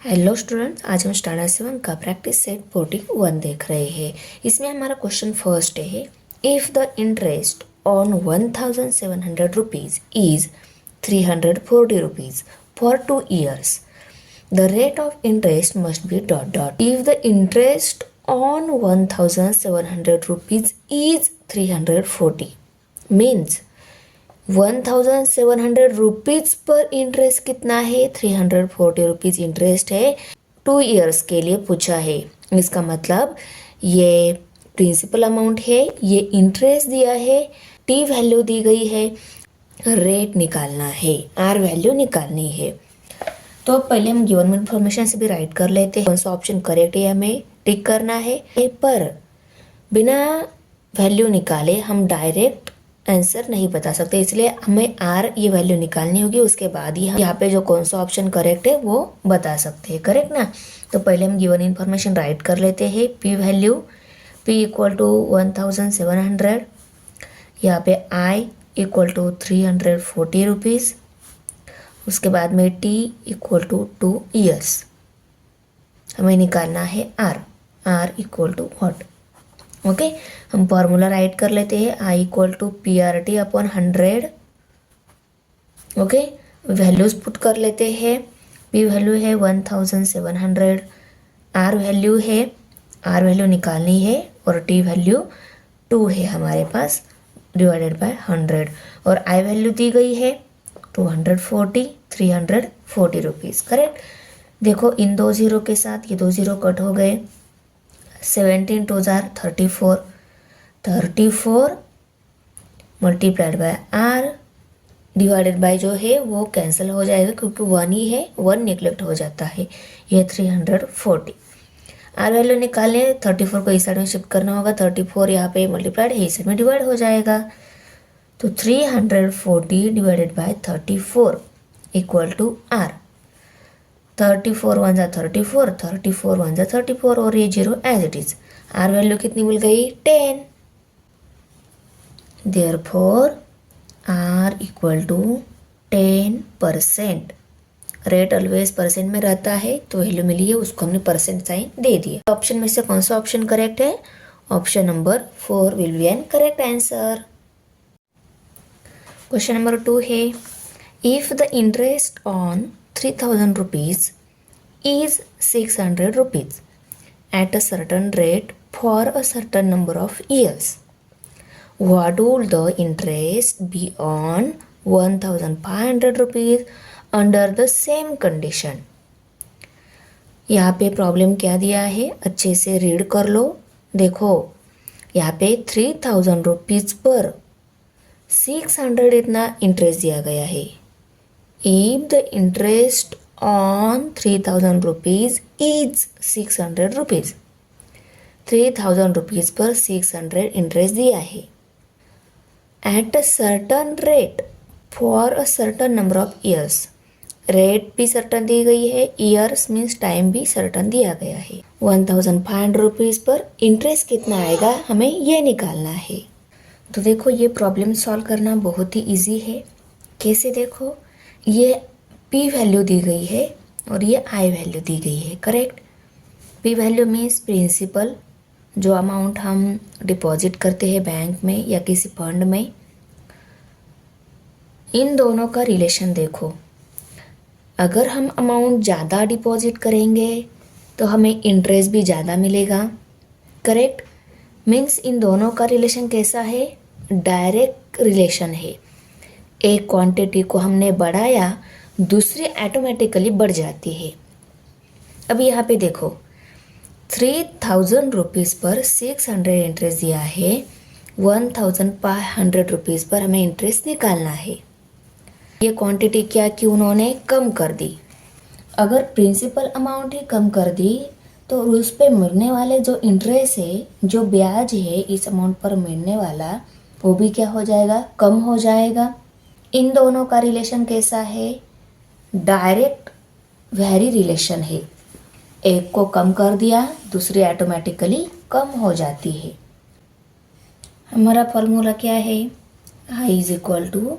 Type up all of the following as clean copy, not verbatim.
Hello students, आज हम standard 7 का प्रैक्टिस सेट 41 देख रहे हैं। इसमें हमारा क्वेश्चन फर्स्ट है, if the interest on 1700 rupees is 340 rupees for 2 years, the rate of interest must be dot dot. If the interest on 1700 rupees is 340 means 1700 rupees per interest कितना है? 340 rupees interest है। 2 years के लिए पूछा है। इसका मतलब ये प्रिंसिपल अमाउंट है, ये इंटरेस्ट दिया है, टी वैल्यू दी गई है, रेट निकालना है, आर वैल्यू निकालनी है। तो पहले हम गिवन इन्फॉर्मेशन से भी राइट कर लेते हैं। कौन सा ऑप्शन करेक्ट है हमें टिक करना है। पर बिना वैल्यू निकाले हम डायरेक्ट आंसर नहीं बता सकते, इसलिए हमें आर ये वैल्यू निकालनी होगी। उसके बाद ही हम यहाँ पे जो कौन सा ऑप्शन करेक्ट है वो बता सकते हैं। करेक्ट ना? तो पहले हम गिवन इन्फॉर्मेशन राइट कर लेते हैं। P value P equal to 1700, यहाँ पे आई इक्वल टू 340 रुपीज़। उसके बाद में टी इक्वल टू 2 years। हमें निकालना है R. R equal to what? Okay, हम फॉर्मूला राइट कर लेते हैं। I equal to P R T upon 100। Okay, values put कर लेते हैं। पी वैल्यू है 1700, आर वैल्यू है, आर वैल्यू निकालनी है, और टी वैल्यू 2 है हमारे पास, डिवाइडेड बाय 100। और आई वैल्यू दी गई है 240, 340 रुपीज़। करेक्ट? देखो इन दो ज़ीरो के साथ ये दो ज़ीरो कट हो गए। 17 2 जार 34, 34 multiplied by R divided by जो है वो कैंसिल हो जाएगा, क्योंकि 1 ही है, 1 निगलेक्ट हो जाता है। ये 340। आर वैल्यू निकालें, 34 को इस साइड में शिफ्ट करना होगा, 34 यहाँ पे मल्टीप्लाइड है, इस साइड में डिवाइड हो जाएगा। तो 340 divided by 34 equal to R. 34 1 जा 34, 34 1 जा 34, और ये 0 as it is. R value कितनी मिल गई? 10। Therefore R equal to 10%। Rate always percent में रहता है, तो वैल्यू मिली है, उसको हमने परसेंट साइन दे दिया। ऑप्शन में से कौन सा ऑप्शन करेक्ट है? Option number 4 will be an correct answer. Question number 2 है, if the interest on 3000 rupees is 600 rupees at a certain rate for a certain number of years, what would the interest be on 1500 rupees under the same condition? यहाँ पे problem क्या दिया है अच्छे से read कर लो। देखो यहाँ पे 3000 रुपीज़ पर 600 इतना इंटरेस्ट दिया गया है। If the interest on 3000 rupees is 600 rupees, 3000 rupees पर 600 इंटरेस्ट दिया है। At a certain rate for a certain number of years, rate भी सर्टन दी गई है, ईयर्स मीन्स टाइम भी सर्टन दिया गया है। 1500 रुपीज़ पर इंटरेस्ट कितना आएगा हमें ये निकालना है। तो देखो ये प्रॉब्लम सॉल्व करना बहुत ही इजी है। कैसे? देखो ये पी वैल्यू दी गई है और ये आई वैल्यू दी गई है। Correct? P value means principal, जो अमाउंट हम डिपॉजिट करते हैं बैंक में या किसी फंड में। इन दोनों का रिलेशन देखो, अगर हम अमाउंट ज़्यादा डिपॉजिट करेंगे तो हमें इंटरेस्ट भी ज़्यादा मिलेगा। करेक्ट? मीन्स इन दोनों का रिलेशन कैसा है? डायरेक्ट रिलेशन है। एक क्वांटिटी को हमने बढ़ाया, दूसरी ऑटोमेटिकली बढ़ जाती है। अब यहाँ पे देखो 3000 रुपीज़ पर 600 इंटरेस्ट दिया है, 1500 रुपीज़ पर हमें इंटरेस्ट निकालना है। ये क्वांटिटी क्या की उन्होंने कम कर दी। अगर प्रिंसिपल अमाउंट ही कम कर दी तो उस पर मिलने वाले जो इंटरेस्ट है, जो ब्याज है इस अमाउंट पर मिलने वाला, वो भी क्या हो जाएगा? कम हो जाएगा। इन दोनों का रिलेशन कैसा है? डायरेक्ट वेरी रिलेशन है। एक को कम कर दिया, दूसरी ऑटोमेटिकली कम हो जाती है। हमारा फॉर्मूला क्या है? I is equal to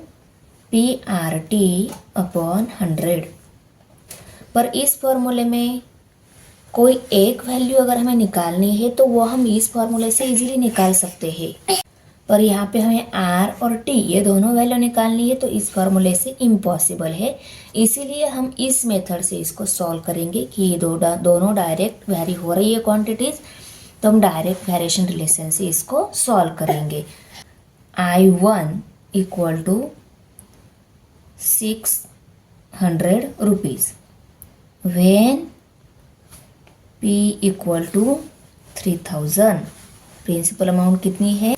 P R T upon 100। पर इस फॉर्मूले में कोई एक वैल्यू अगर हमें निकालनी है तो वो हम इस फॉर्मूले से इजीली निकाल सकते हैं, पर यहाँ पे हमें आर और टी ये दोनों वैल्यू निकालनी है तो इस फॉर्मूले से इम्पॉसिबल है। इसीलिए हम इस मेथड से इसको सॉल्व करेंगे कि ये दोनों डायरेक्ट वेरी हो रही है क्वांटिटीज, तो हम डायरेक्ट वेरिएशन रिलेशन से इसको सॉल्व करेंगे। I1 equal to 600 rupees when P equal to 3000। Principal amount कितनी है?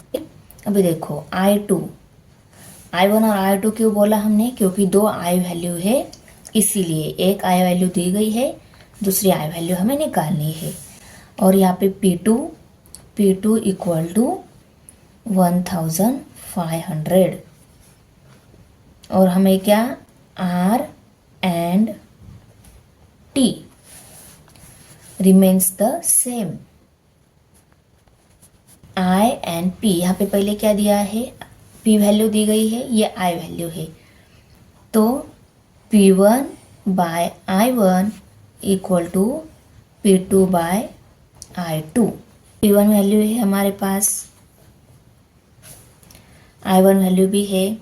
अभी देखो I1 और I2 क्यों बोला हमने? क्योंकि दो I वैल्यू है, इसीलिए एक I वैल्यू दी गई है, दूसरी I वैल्यू हमें निकालनी है। और यहाँ पे P2 इक्वल टू 1500 और हमें क्या R and T remains the same. I and P यहाँ पे पहले क्या दिया है? P वैल्यू दी गई है, ये I वैल्यू है, तो P1 by I1 equal to P2 by I2। P1 value है हमारे पास, I1 वैल्यू भी है,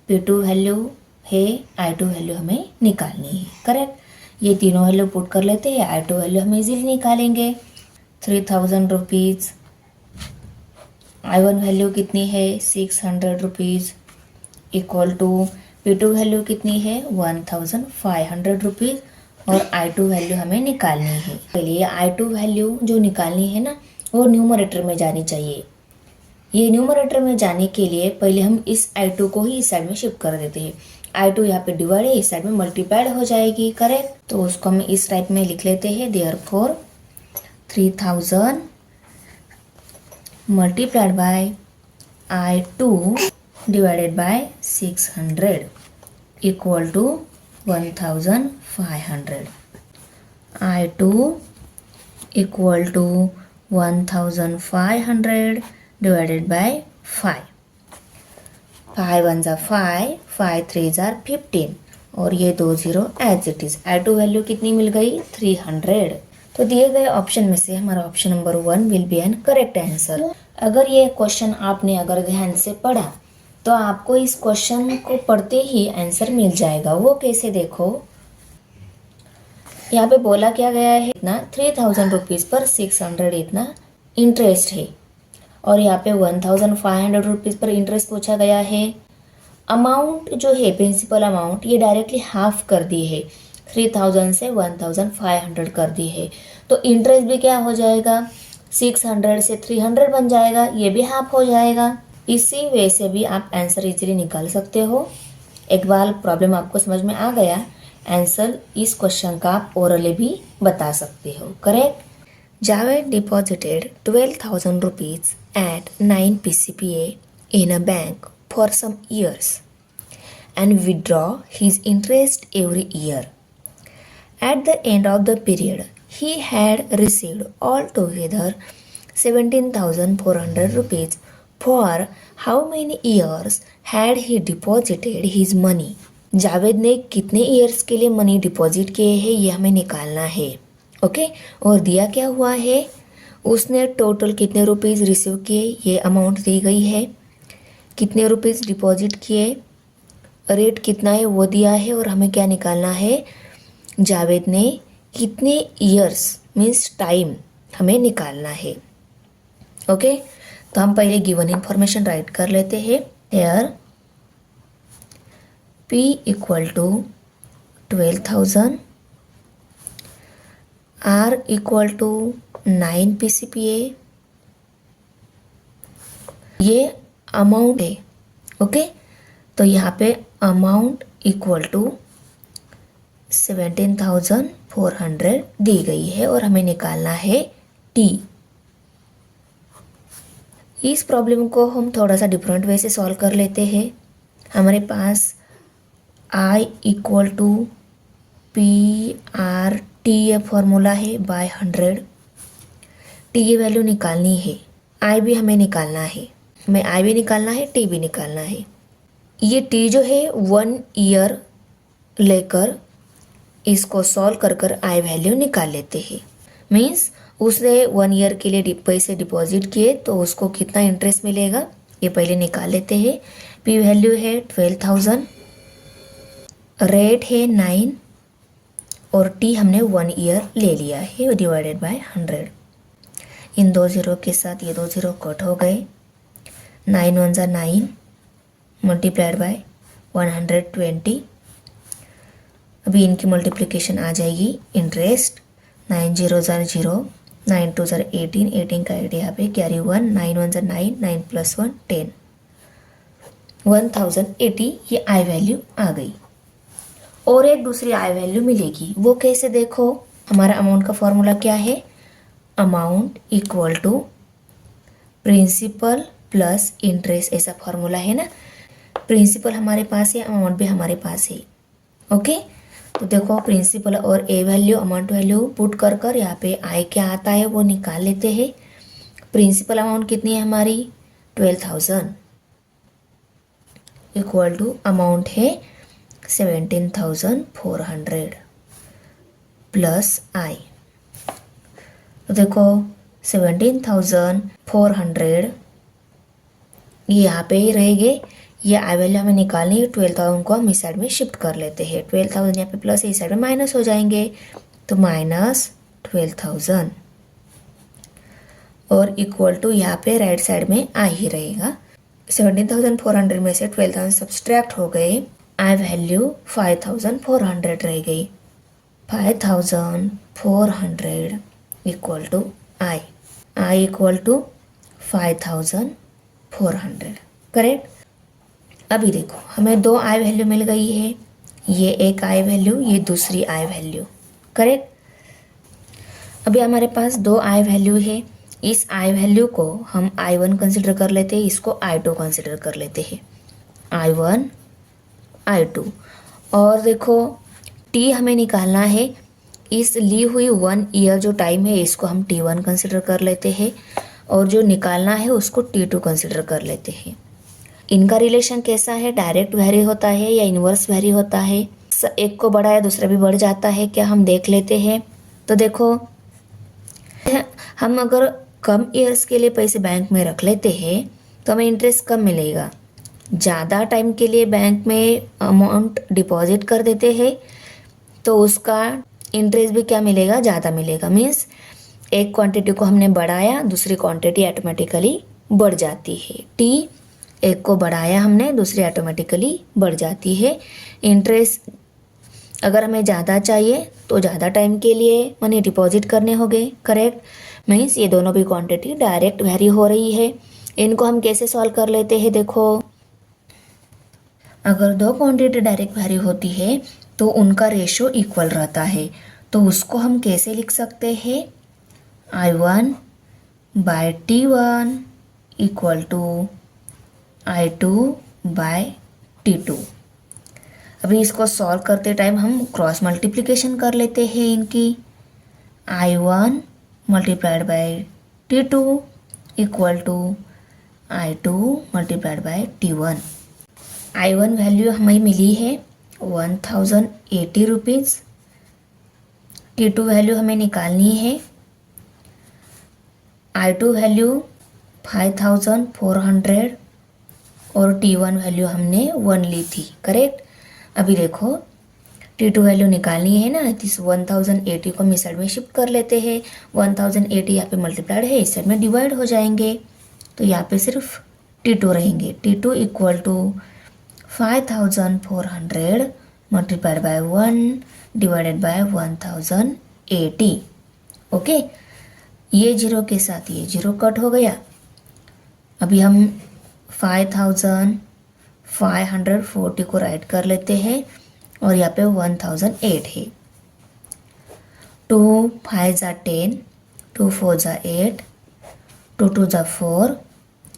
P2 वैल्यू है, I2 वैल्यू हमें निकालनी है। करेक्ट, ये तीनों वैल्यू पुट कर लेते हैं, I2 वैल्यू हम इजीली निकालेंगे। 3000 रुपीज़, I1 वैल्यू कितनी है? 600 rupees equal to P2 value कितनी है? 1500 रुपीज़ और I2 वैल्यू हमें निकालनी है। चलिए I2 वैल्यू जो निकालनी है ना, वो न्यूमरेटर में जानी चाहिए। ये न्यूमरेटर में जाने के लिए पहले हम इस I2 को ही इस साइड में शिफ्ट कर देते हैं। I2 यहाँ पे डिवाइड है, इस साइड में मल्टीप्लाइड हो जाएगी। करेक्ट, तो उसको हम इस टाइप में लिख लेते हैं। Therefore 3000 multiplied by I2 divided by 600 equal to 1500। I2 equal to 1500 divided by 5। 5 1s are 5, 5 3s are 15 और ये 2 0 as it is. I2 value कितनी मिल गई? 300। तो दिए गए ऑप्शन में से हमारा option number 1 will be an correct answer. अगर ये क्वेश्चन आपने अगर ध्यान से पढ़ा तो आपको इस क्वेश्चन को पढ़ते ही आंसर मिल जाएगा। वो कैसे? देखो, यहाँ पे बोला क्या गया है, इतना 3000 रुपीज़ पर 600 इतना इंटरेस्ट है और यहाँ पे 1500 रुपीज़ पर इंटरेस्ट पूछा गया है। अमाउंट जो है प्रिंसिपल अमाउंट ये डायरेक्टली हाफ कर दी है, 3000 से 1500 कर दी है, तो इंटरेस्ट भी क्या हो जाएगा? 600 से 300 बन जाएगा, ये भी हाफ हो जाएगा। इसी वे से भी आप आंसर इजीली निकाल सकते हो। एक बार प्रॉब्लम आपको समझ में आ गया, आंसर इस क्वेश्चन का आप ओरली भी बता सकते हो। Correct. Javed deposited 12,000 rupees at 9 PCPA in a bank for some years and withdraw his interest every year. At the end of the period, he had received altogether 17,400 rupees. For how many years had he deposited his money? Javed ने कितने years के लिए money deposit किए हैं ये हमें निकालना है। ओके, और दिया क्या हुआ है, उसने टोटल कितने रुपीज़ रिसीव किए ये अमाउंट दी गई है, कितने रुपीज़ डिपॉजिट किए, रेट कितना है वो दिया है, और हमें क्या निकालना है, जावेद ने कितने ईयर्स मीन्स टाइम हमें निकालना है। ओके, तो हम पहले गिवन इंफॉर्मेशन राइट कर लेते हैं। Here P equal to 12,000, R equal to 9 PCPA, ये अमाउंट है। ओके, तो यहाँ पे अमाउंट इक्वल टू 17,400 दी गई है और हमें निकालना है T। इस प्रॉब्लम को हम थोड़ा सा डिफरेंट वे से सॉल्व कर लेते हैं। हमारे पास I इक्वल टू PRT ये फॉर्मूला है बाय 100। T ये वैल्यू निकालनी है, I भी हमें निकालना है, हमें I भी निकालना है, T भी निकालना है। ये T जो है 1 ईयर लेकर इसको सॉल्व कर कर आई वैल्यू निकाल लेते हैं। मीन्स उसने 1 ईयर के लिए पैसे डिपॉजिट किए तो उसको कितना इंटरेस्ट मिलेगा ये पहले निकाल लेते हैं। पी वैल्यू है 12,000, रेट है 9 और टी हमने 1 ईयर ले लिया है डिवाइडेड बाय 100। इन दो जीरो के साथ ये दो जीरो कट हो गए। 9 1 ज़ा 9 मल्टीप्लाइड बाय 120। अभी इनकी मल्टीप्लिकेशन आ जाएगी इंटरेस्ट। 9 0 ज़ा 0, 9 2 ज़ा 18, 18 का एड यहाँ पे कैरी 1, 9 1 ज़ा 9, 9 + 1 10, 1080 ये आई वैल्यू आ गई। और एक दूसरी आई वैल्यू मिलेगी, वो कैसे देखो। हमारा अमाउंट का फॉर्मूला क्या है, amount equal to principal plus interest, ऐसा फॉर्मूला है ना। प्रिंसिपल हमारे पास है, अमाउंट भी हमारे पास है। ओके, तो देखो प्रिंसिपल और ए वैल्यू अमाउंट वैल्यू पुट कर कर यहाँ पे आई क्या आता है वो निकाल लेते हैं। प्रिंसिपल अमाउंट कितनी है हमारी 12,000 इक्वल टू अमाउंट है 17,400 प्लस आई। तो देखो 17,400 ये यहाँ पे ही रहेंगे। ये आई वैल्यू हमें निकालनी है, 12,000 को हम इस साइड में शिफ्ट कर लेते हैं। 12,000 यहाँ पे प्लस इस साइड में माइनस हो जाएंगे, तो -12,000 और इक्वल टू यहाँ पे राइट साइड में आ ही रहेगा। 17,400 में से 12,000 सब्सट्रैक्ट हो गए, आई वैल्यू 5,400 रह गई। 5,400 equal to I equal to 5,400, correct. अभी देखो हमें दो आई वैल्यू मिल गई है, ये एक आई वैल्यू, ये दूसरी आई वैल्यू, करेक्ट। अभी हमारे पास दो आई वैल्यू है, इस आई वैल्यू को हम I1 कंसिडर कर लेते हैं, इसको I2 कंसिडर कर लेते हैं। I1 I2 और देखो T हमें निकालना है, इस ली हुई 1 ईयर जो टाइम है इसको हम T1 कंसिडर कर लेते हैं और जो निकालना है उसको T2 कंसिडर कर लेते हैं। इनका रिलेशन कैसा है, डायरेक्ट वैरी होता है या इन्वर्स वैरी होता है। एक को बढ़ाया दूसरा भी बढ़ जाता है क्या, हम देख लेते हैं। तो देखो हम अगर कम ईयर्स के लिए पैसे बैंक में रख लेते हैं तो हमें इंटरेस्ट कम मिलेगा। ज़्यादा टाइम के लिए बैंक में अमाउंट डिपॉजिट कर देते हैं तो उसका इंटरेस्ट भी क्या मिलेगा, ज़्यादा मिलेगा। मीन्स एक क्वांटिटी को हमने बढ़ाया, दूसरी क्वांटिटी ऑटोमेटिकली बढ़ जाती है। टी एक को बढ़ाया हमने, दूसरी ऑटोमेटिकली बढ़ जाती है। इंटरेस्ट अगर हमें ज़्यादा चाहिए तो ज़्यादा टाइम के लिए मनी डिपॉजिट करने होंगे, करेक्ट। मीन्स ये दोनों भी क्वांटिटी डायरेक्ट वैरी हो रही है। इनको हम कैसे सॉल्व कर लेते हैं, देखो अगर दो क्वांटिटी डायरेक्ट वैरी होती है तो उनका रेशो इक्वल रहता है, तो उसको हम कैसे लिख सकते हैं, I1 bye T1 equal to I2 bye T2। अभी इसको सॉल्व करते टाइम हम क्रॉस मल्टीप्लिकेशन कर लेते हैं इनकी। I1 multiplied by T2 equal to I2 multiplied by T1। I1 value हमें मिली है 1,080 रुपीज़, T2 वैल्यू हमें निकालनी है, I2 वैल्यू 5,400 और T1 वैल्यू हमने 1 ली थी, करेक्ट। अभी देखो T2 वैल्यू निकालनी है ना, इस 1,080 को हम इस साइड में शिफ्ट कर लेते हैं। 1,080 यहाँ पे मल्टीप्लाइड है, इस साइड में डिवाइड हो जाएंगे, तो यहाँ पे सिर्फ T2 रहेंगे। T2 equal to 5,400 multiplied by 1 divided by 1,080। Okay, ये जीरो के साथ ये जीरो कट हो गया। अभी हम 5,540 को राइट कर लेते हैं और यहाँ पे 1,008 है। 2 5 ज़ा 10, 2 4 ज़ा 8, 2 2 ज़ा 4,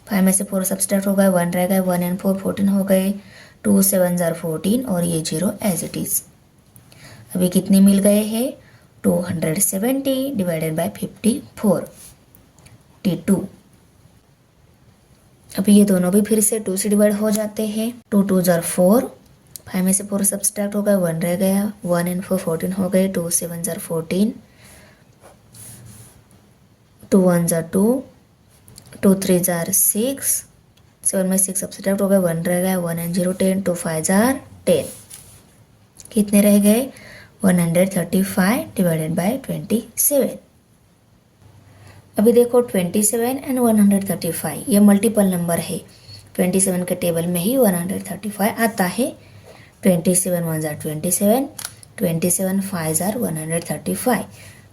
5 में से 4 सब्सट्रैक्ट हो गए, 1 रह गए, 1 and 4 14 हो गए, 2 7 ज़ा 14 और ये जीरो एज इट इज़। अभी कितने मिल गए हैं, 270 डिवाइडेड बाय 54 T2। अभी ये दोनों भी फिर से 2 से डिवाइड हो जाते हैं। 2 2 ज़ा 4, 5 में से 4 सब्सट्रैक्ट हो गए, 1 रह गया, 1 and 4 14 हो गए, 2 7 are 14, 2 1 are 2, 2 3 are 6, 7 में 6 सब्सट्रैक्ट हो गए, 1 रह गया, 1 and 0 10, 2 5 are 10, कितने रह गए 135 डिवाइडेड बाय 27। अभी देखो 27 एंड 135 ये मल्टीपल नंबर है, 27 के टेबल में ही 135 आता है। 27 1 are 27, 27 5 are 135,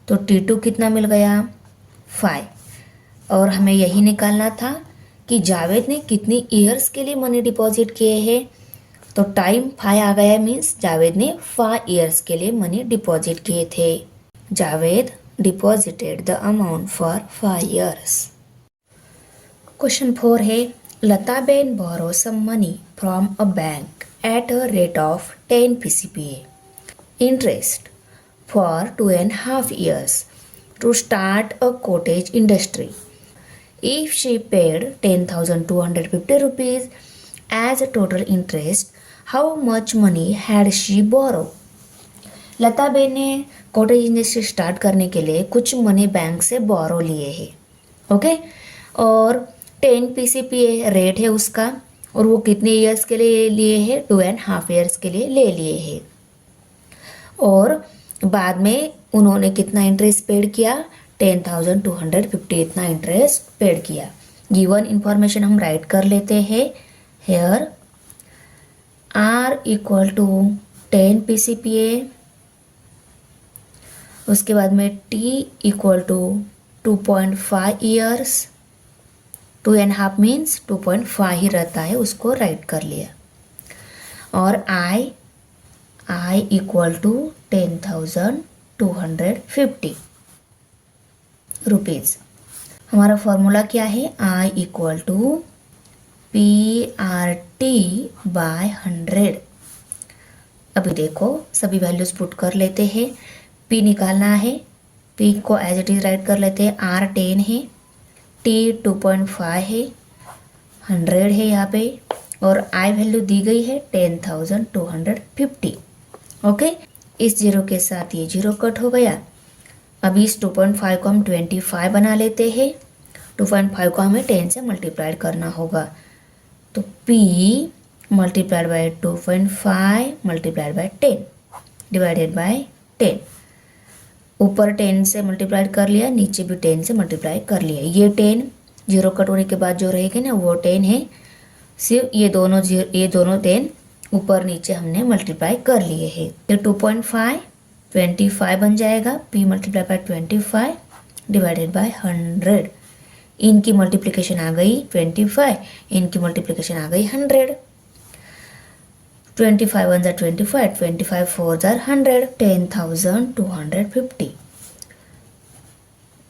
तो T2 कितना मिल गया 5। और हमें यही निकालना था कि जावेद ने कितनी ईयर्स के लिए मनी डिपॉजिट किए हैं, तो टाइम 5 आ गया, मीन्स जावेद ने 5 ईयर्स के लिए मनी डिपॉजिट किए थे। Javed deposited the amount for 5 years. Question 4 है लता Ben borrow some money from a bank at a rate of 10 PCPA interest for 2.5 years to start a cottage industry. If she paid 10,250 rupees as a total interest, how much money had she borrowed? Lata Ben ने cottage industry start करने के लिए कुछ money bank से बोरो लिए हैं, okay, और 10 PCPA rate है उसका, और वो कितने ईयर्स के लिए लिए हैं 2.5 ईयर्स के लिए ले लिए हैं। और बाद में उन्होंने कितना इंटरेस्ट पेड किया 10,250 इतना इंटरेस्ट पेड किया। गिवन इंफॉर्मेशन हम राइट कर लेते हैं here R equal to 10 PCPA, उसके बाद में T equal to 2.5 years, 2.5 means 2.5 ही रहता है, उसको राइट कर लिया। और I इक्वल टू 10,250 रुपीज़। हमारा फॉर्मूला क्या है I equal to PRT by 100। अभी देखो सभी वैल्यूज पुट कर लेते हैं, P निकालना है, P को एज इट इज राइट कर लेते हैं, R 10 है, T 2.5 है, 100 है यहाँ पे, और I वैल्यू दी गई है 10,250, ओके। इस जीरो के साथ ये जीरो कट हो गया। अभी इस 2.5 को हम 25 बना लेते हैं, 2.5 को हमें 10 से मल्टीप्लाइड करना होगा, तो P multiplied bye 2.5 multiplied by 10 divided by 10। ऊपर 10 से मल्टीप्लाई कर लिया, नीचे भी 10 से मल्टीप्लाई कर लिया। ये 10 जीरो कट होने के बाद जो रहेगी ना वो 10 है, सिर्फ ये दोनों 10 ऊपर नीचे हमने मल्टीप्लाई कर लिए हैं। तो 2.5 25 बन जाएगा, P multiply by 25 divided bye 100। इनकी मल्टीप्लिकेशन आ गई 25, इनकी मल्टीप्लिकेशन आ गई 100। 25 1 are 25, 25 4 are 100, 10,250,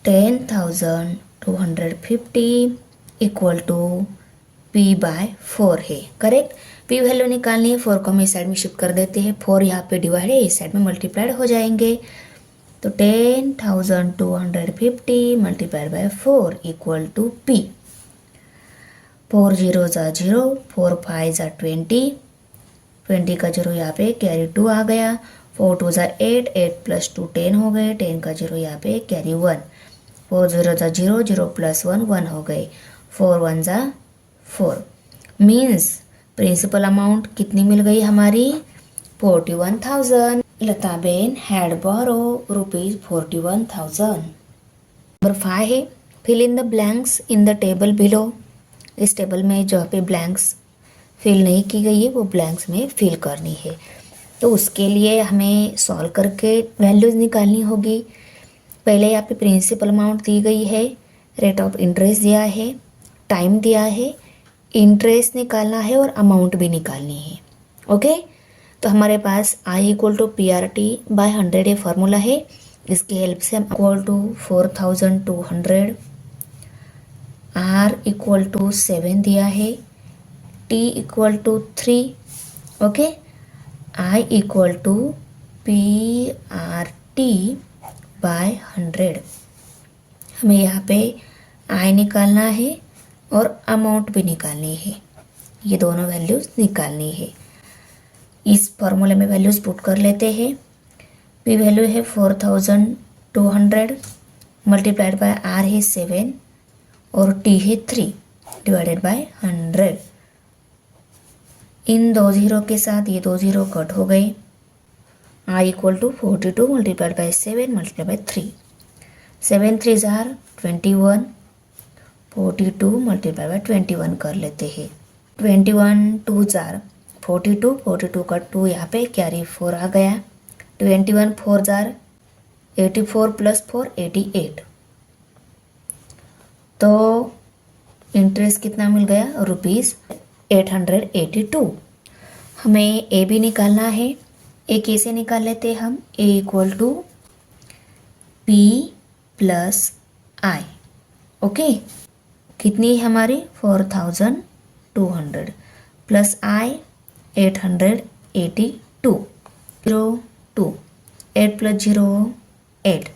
10,250 equal to P by 4 है, करेक्ट। P वैल्यू निकालनी है, 4 को हम इस साइड में शिफ्ट कर देते हैं, 4 यहाँ पे डिवाइड है, इस साइड में मल्टीप्लाइड हो जाएंगे, तो 10,250 multiplied by 4 equal to P। 4 0s are 0, 4 5s are 20, 20 का जीरो यहाँ पे कैरी 2 आ गया, 4 2s are 8, 8 प्लस 2 10 हो गए, 10 का जीरो यहाँ पे कैरी 1, 4 0s are 0, 0 प्लस 1 1 हो गए, 4 1s are 4, means principal amount कितनी मिल गई हमारी 41,000। Lata ben had borrow rupees 41,000। Number 5 है fill in the blanks in the table below. इस टेबल में जहाँ पे ब्लैंक्स फिल नहीं की गई है वो ब्लैंक्स में फिल करनी है, तो उसके लिए हमें सॉल्व करके वैल्यूज़ निकालनी होगी। पहले यहाँ पे प्रिंसिपल अमाउंट दी गई है, रेट ऑफ इंटरेस्ट दिया है, टाइम दिया है, इंटरेस्ट निकालना है और अमाउंट भी निकालनी है, ओके। तो हमारे पास I equal to PRT by 100 ये फार्मूला है, इसकी हेल्प से हम equal to 4,200, R equal to 7 दिया है, T equal to 3, okay, I equal to PRT by 100। हमें यहाँ पे I निकालना है और अमाउंट भी निकालनी है, ये दोनों वैल्यूज निकालनी है। इस फॉर्मूले में वैल्यूज़ पुट कर लेते हैं। पी वैल्यू है 4200 मल्टीप्लाइड बाय आर है 7 और टी है 3 डिवाइडेड बाय 100। इन दो जीरो के साथ ये दो जीरो कट हो गए। I equal to 42 multiplied by 7 multiplied by 3। 7 3 जार 21, 42 मल्टीप्लाई बाय 21 कर लेते हैं। 21 2 जार 42, 42 का 2 यहाँ पे कैरी 4 आ गया। 21 4 जार 84 प्लस 4 88। तो इंटरेस्ट कितना मिल गया? ₹882। हमें ए भी निकालना है। ए कैसे निकाल लेते हैं हम? A equal to P plus I. Okay, कितनी है हमारी? 4200 प्लस आई 882। 2 8 प्लस 0 8,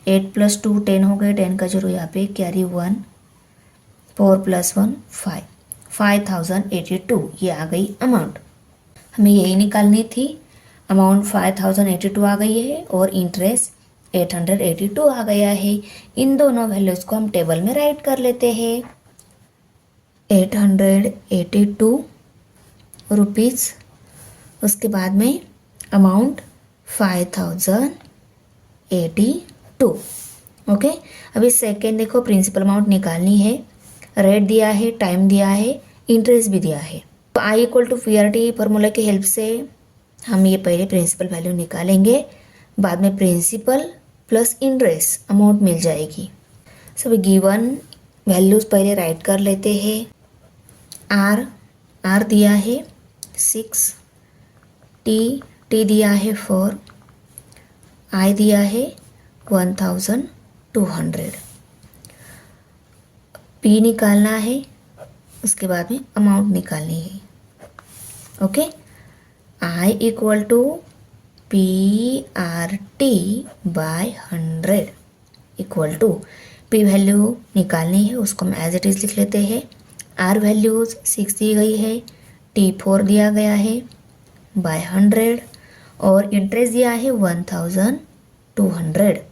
8 प्लस 2 10 हो गए। 10 का 0 यहाँ पे कैरी 1, 4 प्लस 1 5, 5082 ये आ गई अमाउंट। हमें यही निकालनी थी। अमाउंट 5082 आ गई है और इंटरेस्ट 882 आ गया है। इन दोनों वैल्यूज़ को हम टेबल में राइट कर लेते हैं। 882 रुपीज़, उसके बाद में अमाउंट 5082। ओके, अभी सेकेंड देखो, प्रिंसिपल अमाउंट निकालनी है। रेट दिया है, टाइम दिया है, इंटरेस्ट भी दिया है। तो I equal to P R T formula की हेल्प से हम ये पहले प्रिंसिपल वैल्यू निकालेंगे, बाद में प्रिंसिपल प्लस इंटरेस्ट अमाउंट मिल जाएगी। सभी गिवन वैल्यूज़ पहले राइट कर लेते हैं। आर दिया है 6, टी दिया है 4, आई दिया है 1200। पी निकालना है, उसके बाद में अमाउंट निकालनी है। Okay, I equal to P R T by 100 equal to P value निकालनी है, उसको हम एज इट इज़ लिख लेते हैं। आर वैल्यूज़ 6 दी गई है, टी 4 दिया गया है बाय 100 और इंटरेस्ट दिया है 1200।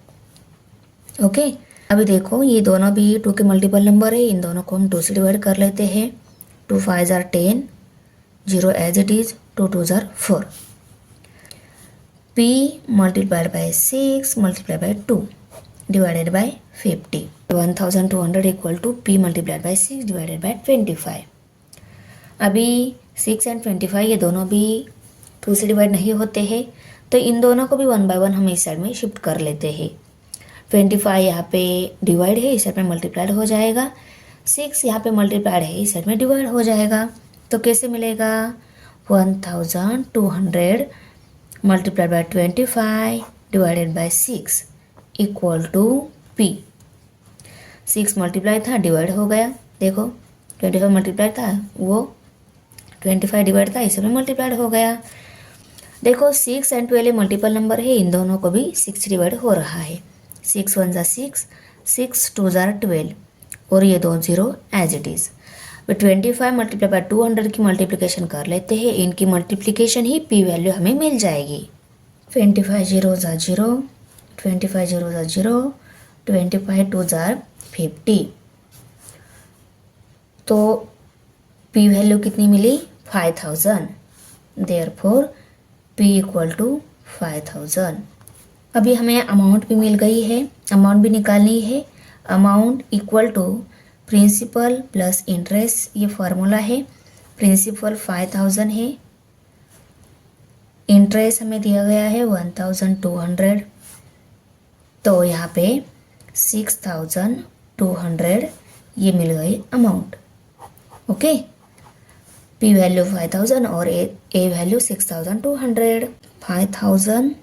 ओके, अभी देखो ये दोनों भी 2 के मल्टीपल नंबर है, इन दोनों को हम 2 से डिवाइड कर लेते हैं। 2 5 जार 10, 0 एज इट इज़, 2 2 जार 4। P multiplied by 6 multiplied by 2 divided by 50। 1200 equal to P multiplied by 6 divided by 25। अभी 6 एंड 25 ये दोनों भी 2 से डिवाइड नहीं होते हैं, तो इन दोनों को भी 1 बाय 1 हम इस साइड में शिफ्ट कर लेते हैं। 25 यहाँ पे डिवाइड है, इस साइड में मल्टीप्लाइड हो जाएगा। 6 यहाँ पे मल्टीप्लाइड है, इस साइड में डिवाइड हो जाएगा। तो कैसे मिलेगा? 1200 multiplied by 25 divided by 6 equal to P। 6 multiply था, डिवाइड हो गया। देखो 25 मल्टीप्लाई था, वो 25 डिवाइड था, इसमें मल्टीप्लाइड हो गया। देखो 6 एंड 12 मल्टीपल नंबर है, इन दोनों को भी 6 डिवाइड हो रहा है। 6 1 ज़ा 6, 6 2 ज़ा 12 और ये 2 0 as it is. 25 multiply by 200 की मल्टीप्लिकेशन कर लेते हैं, इनकी मल्टीप्लिकेशन ही पी वैल्यू हमें मिल जाएगी। 25 0 ज़ा 0, 25 0 ज़ा 0, 25 2 ज़ा 50। तो पी वैल्यू कितनी मिली? 5000। Therefore P equal to 5000। अभी हमें अमाउंट भी मिल गई है, अमाउंट भी निकालनी है। Amount equal to principal plus interest, ये फार्मूला है। प्रिंसिपल 5000 है, इंटरेस्ट हमें दिया गया है 1200। तो यहाँ पे 6200 ये मिल गई अमाउंट। ओके, पी वैल्यू 5000 और ए वैल्यू 6200। 5000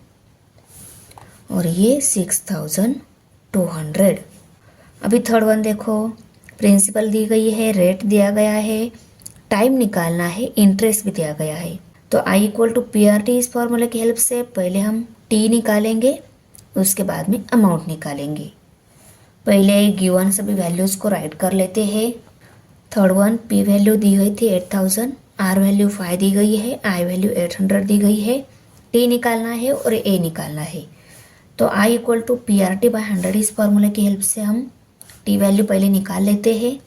और ये 6200। अभी थर्ड वन देखो, प्रिंसिपल दी गई है, रेट दिया गया है, टाइम निकालना है, इंटरेस्ट भी दिया गया है। तो I equal to P R T इस फॉर्मूले की हेल्प से पहले हम टी निकालेंगे, उसके बाद में अमाउंट निकालेंगे। पहले गिवन सभी वैल्यूज़ को राइट कर लेते हैं। थर्ड वन पी वैल्यू दी गई थी 8000, आर वैल्यू 5 दी गई है, आई वैल्यू 800 दी गई है, टी निकालना है और ए निकालना है। तो I equal to P R T by 100 इस फॉर्मूले की हेल्प से हम टी वैल्यू पहले निकाल लेते हैं।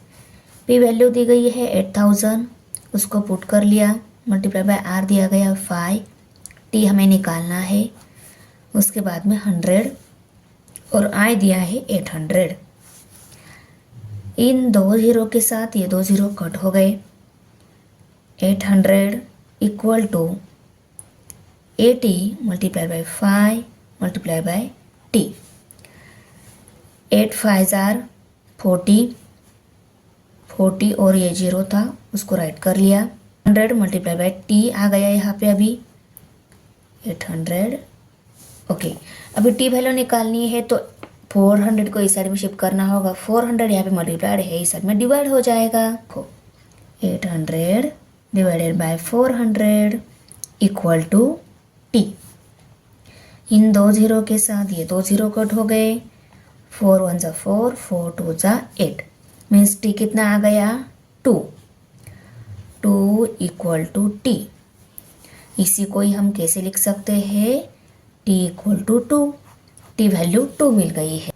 पी वैल्यू दी गई है 8000, उसको पुट कर लिया, मल्टीप्लाई बाय आर दिया गया 5, टी हमें निकालना है, उसके बाद में 100 और आई दिया है 800। इन दो जीरो के साथ ये दो जीरो कट हो गए। 800 equal to 80 multiply by 5 multiply by T. 8 5 जार 40 और ये जीरो था उसको राइट कर लिया। 100 मल्टीप्लाई बाय टी आ गया यहाँ पे अभी 800। ओके, अभी टी वैल्यू निकालनी है तो 400 को इस साइड में शिफ्ट करना होगा। 400 यहाँ पे मल्टीप्लाइड है, इस साइड में डिवाइड हो जाएगा। 800 divided by 400 equal to T. इन दो जीरो के साथ ये दो जीरो कट हो गए। 4 1 जा 4, 4 2 जा 8, मीन्स टी कितना आ गया 2 इक्वल टू टी। इसी को ही हम कैसे लिख सकते हैं, T equal to 2, T value 2 मिल गई है।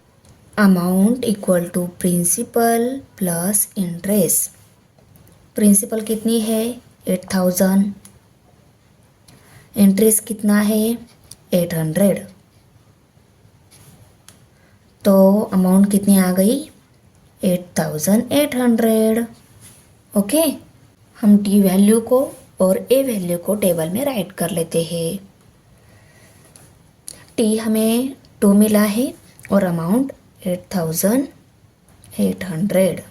Amount equal to principal plus interest. Principal कितनी है 8000, इंटरेस्ट कितना है 800, तो अमाउंट कितनी आ गई 8800। ओके, हम टी वैल्यू को और ए वैल्यू को टेबल में राइट कर लेते हैं। टी हमें 2 मिला है और अमाउंट 8800।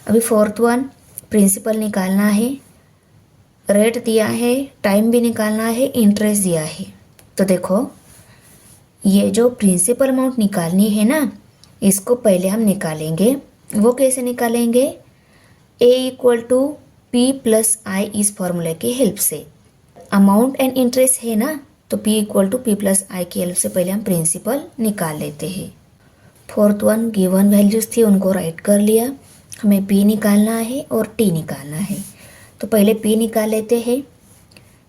अभी फोर्थ वन, प्रिंसिपल निकालना है, रेट दिया है, टाइम भी निकालना है, इंटरेस्ट दिया है। तो देखो ये जो प्रिंसिपल अमाउंट निकालनी है ना, इसको पहले हम निकालेंगे। वो कैसे निकालेंगे, ए इक्वल टू पी प्लस आई इस फॉर्मूले की हेल्प से। अमाउंट एंड इंटरेस्ट है ना, तो P equal to P plus I की हेल्प से पहले हम प्रिंसिपल निकाल लेते हैं। फोर्थ वन, गिवन वैल्यूज थी उनको राइट कर लिया, हमें पी निकालना है और टी निकालना है। तो पहले पी निकाल लेते हैं।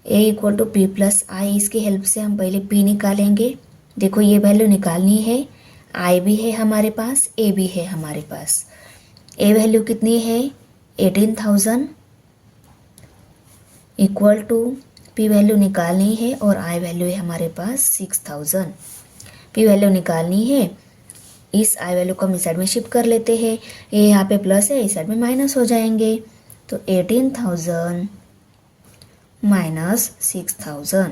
ए इक्वल टू पी प्लस आई, इसकी हेल्प से हम पहले पी निकालेंगे। देखो ये वैल्यू निकालनी है, आई भी है हमारे पास, ए भी है हमारे पास। ए वैल्यू कितनी है 18000 इक्वल टू पी वैल्यू निकालनी है और आई वैल्यू है हमारे पास 6000। पी वैल्यू निकालनी है, इस आई वैल्यू को हम इस साइड में शिफ्ट कर लेते हैं। ये यहाँ पे प्लस है, इस साइड में माइनस हो जाएंगे। तो 18000 माइनस 6000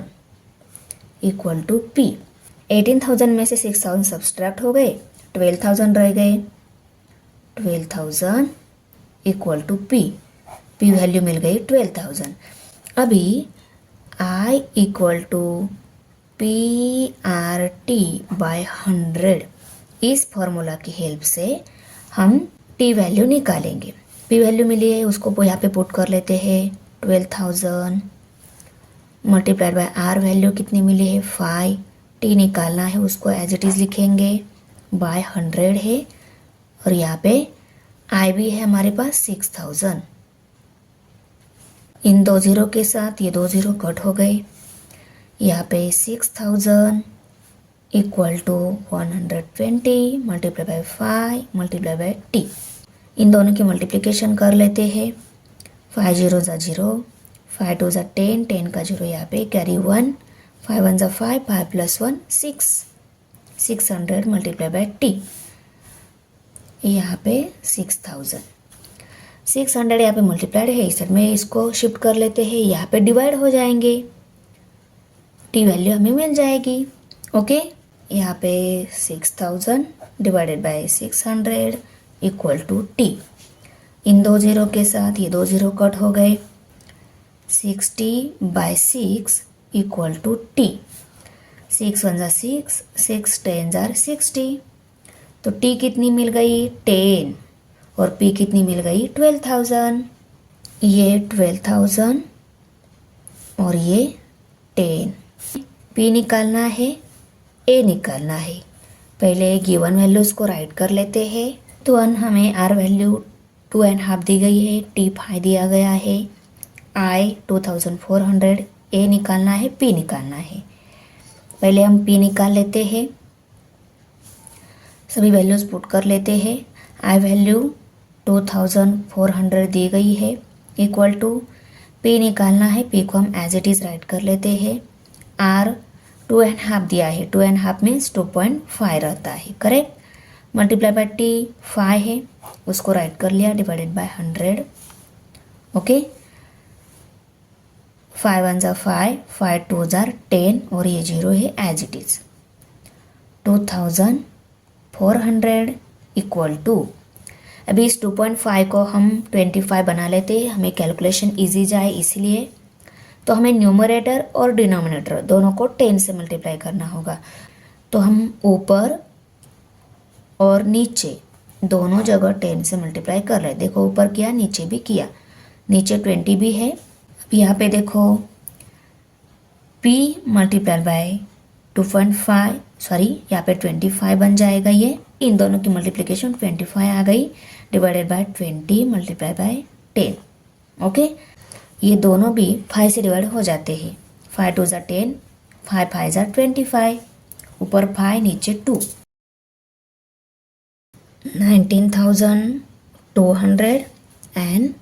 इक्वल टू पी। 18000 में से 6000 सब्सट्रैक्ट हो गए, 12000 रह गए। 12000 equal to P, P value मिल गई 12000। अभी I equal to P R T by 100 इस फॉर्मूला की हेल्प से हम टी वैल्यू निकालेंगे। पी वैल्यू मिली है, उसको यहाँ पे पुट कर लेते हैं 12000 मल्टीप्लाइड बाय आर वैल्यू कितनी मिली है 5, टी निकालना है, उसको एज इट इज़ लिखेंगे, बाय 100 है और यहाँ पे आई भी है हमारे पास 6000। इन दो जीरो के साथ ये दो जीरो कट हो गए। यहाँ पे 6000 equal to 120 multiply by 5 multiply by T. इन दोनों की मल्टीप्लिकेशन कर लेते हैं। 5 0 जा 0, 5 2 जा 10, 10 का 0 यहाँ पे कैरी 1, 5 1 जा 5, 5 प्लस 1 6, 600 मल्टीप्लाई बाय टी। यहाँ पे 6000, 600 यहाँ पे मल्टीप्लाइड है, इस साइड में इसको शिफ्ट कर लेते हैं, यहाँ पे डिवाइड हो जाएंगे, टी वैल्यू हमें मिल जाएगी। ओके, यहाँ पे 6000 divided by 600 equal to T. इन दो जीरो के साथ ये दो जीरो कट हो गए। 60/6 इक्वल टू टी। 6 1 जा 6, 6 10 जा 60। तो टी कितनी मिल गई 10 और पी कितनी मिल गई 12000। ये 12000 और ये 10। पी निकालना है, ए निकालना है। पहले गिवन वैल्यूज़ को राइट कर लेते हैं। तो हमें आर वैल्यू 2.5 दी गई है, टी 5 दिया गया है, आई 2400, ए निकालना है, पी निकालना है। पहले हम पी निकाल लेते हैं, सभी वैल्यूज़ पुट कर लेते हैं। आई वैल्यू 2400 दी गई है, इक्वल टू पी निकालना है, पी को हम एज इट इज़ राइट कर लेते हैं। आर 2.5 दिया है, 2.5 मीन्स 2.5 रहता है, करेक्ट। मल्टीप्लाई बाय टी 5 है, उसको राइट कर लिया, डिवाइडेड बाय 100, ओके। 5 1 ज़ा 5, 5 2 ज़ा 10 और ये 0 है as it is. 2400 equal to, अभी इस 2.5 को हम 25 बना लेते हैं, हमें कैलकुलेशन इजी जाए इसलिए। तो हमें न्यूमरेटर और डिनोमिनेटर दोनों को 10 से मल्टीप्लाई करना होगा। तो हम ऊपर और नीचे दोनों जगह 10 से मल्टीप्लाई कर रहे हैं। देखो ऊपर किया, नीचे भी किया, नीचे 20 भी है। अब यहाँ पे देखो p मल्टीप्लाई बाय 2.5, सॉरी यहाँ पे 25 बन जाएगा। ये इन दोनों की मल्टीप्लिकेशन 25 आ गई, divided by 20 multiply by 10, okay. ये दोनों भी 5 से डिवाइड हो जाते हैं। 5 2 ज़ा 10, 5 5 ज़ा 25, ऊपर 5 नीचे 2, 19,200 एंड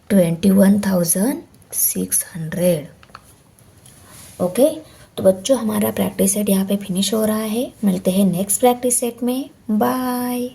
21,600, ओके। तो बच्चों हमारा प्रैक्टिस सेट यहाँ पे फिनिश हो रहा है। मिलते हैं नेक्स्ट प्रैक्टिस सेट में, बाय।